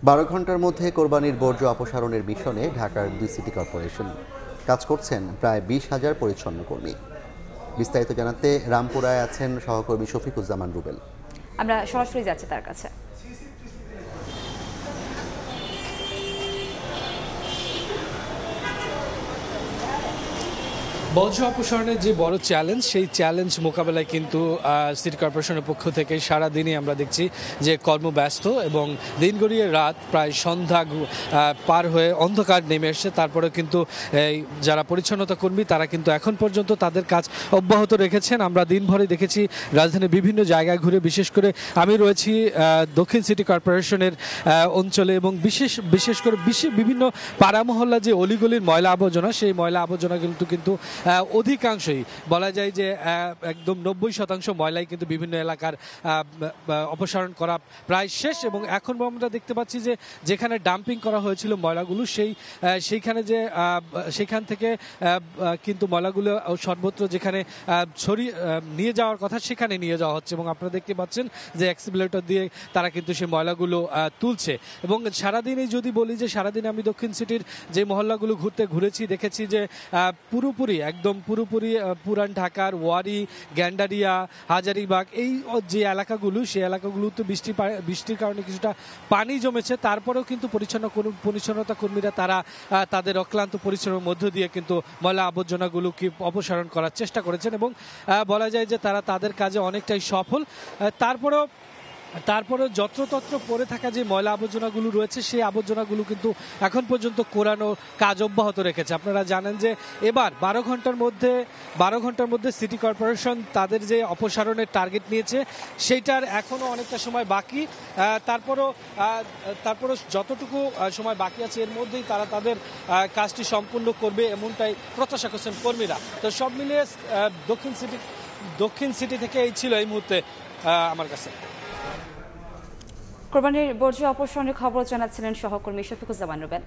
12 ঘন্টার মধ্যে কোরবানির বর্জ্য অপসারণের মিশনে ঢাকার 2 সিটি কর্পোরেশন কাজ করছেন প্রায় 20,000 পরিচ্ছন্ন কর্মী। বিস্তারিত জানাতে রামপুরায় আছেন সহকর্মী শফিকুজ্জামান রুবেল। আমরা সরাসরি যাচ্ছি তার কাছে। বর্জ্য অপসারণের যে বড় চ্যালেঞ্জ, সেই চ্যালেঞ্জ মোকাবেলায় কিন্তু সিটি কর্পোরেশনের পক্ষ থেকে সারাদিনই আমরা দেখছি যে কর্মব্যস্ত এবং দিন গড়িয়ে রাত প্রায় সন্ধ্যা পার হয়ে অন্ধকার নেমে এসছে। তারপরে কিন্তু যারা পরিচ্ছন্নতা কর্মী তারা কিন্তু এখন পর্যন্ত তাদের কাজ অব্যাহত রেখেছেন। আমরা দিনভরে দেখেছি রাজধানীর বিভিন্ন জায়গায় ঘুরে, বিশেষ করে আমি রয়েছি দক্ষিণ সিটি কর্পোরেশনের অঞ্চলে এবং বিশেষ করে বিভিন্ন পাড়া মহল্লা যে অলিগলির ময়লা আবর্জনা, সেই ময়লা আবর্জনা কিন্তু অধিকাংশই বলা যায় যে একদম 90% ময়লাই কিন্তু বিভিন্ন এলাকার অপসারণ করা প্রায় শেষ। এবং এখন আমরা দেখতে পাচ্ছি যে যেখানে ডাম্পিং করা হয়েছিল ময়লাগুলো সেইখান থেকে কিন্তু ময়লাগুলো সর্বত্র যেখানে ছড়িয়ে নিয়ে যাওয়ার কথা সেখানে নিয়ে যাওয়া হচ্ছে এবং আপনারা দেখতে পাচ্ছেন যে এক্সিলারেটর দিয়ে তারা কিন্তু সেই ময়লাগুলো তুলছে। এবং সারাদিনই যদি বলি যে সারাদিন আমি দক্ষিণ সিটির যে মহল্লাগুলো ঘুরেছি, দেখেছি যে পুরোপুরি পুরান ঢাকার ওয়ারি, গ্যান্ডারিয়া, হাজারীবাগ এই যে এলাকাগুলো, সেই এলাকাগুলোতে বৃষ্টির কারণে কিছুটা পানি জমেছে। তারপরেও কিন্তু পরিচ্ছন্নতা কর্মীরা তারা তাদের অক্লান্ত পরিশ্রমের মধ্য দিয়ে কিন্তু ময়লা আবর্জনাগুলোকে অপসারণ করার চেষ্টা করেছেন এবং বলা যায় যে তারা তাদের কাজে অনেকটাই সফল। তারপরে যত্রতত্র পড়ে থাকা যে ময়লা আবর্জনাগুলো রয়েছে, সেই আবর্জনাগুলো কিন্তু এখন পর্যন্ত কোরানো কাজ অব্যাহত রেখেছে। আপনারা জানেন যে এবার 12 ঘন্টার মধ্যে সিটি কর্পোরেশন তাদের যে অপসারণের টার্গেট নিয়েছে সেইটার এখনও অনেকটা সময় বাকি। তারপরও যতটুকু সময় বাকি আছে এর মধ্যেই তারা তাদের কাজটি সম্পূর্ণ করবে এমনটাই প্রত্যাশা করছেন কর্মীরা। তো সব মিলিয়ে দক্ষিণ সিটি থেকে এই ছিল এই মুহূর্তে আমার কাছে। কোরবানির বর্জ্য অপসারণের খবর জানাচ্ছিলেন সহকর্মী শফিকুজ্জামান রুবেল।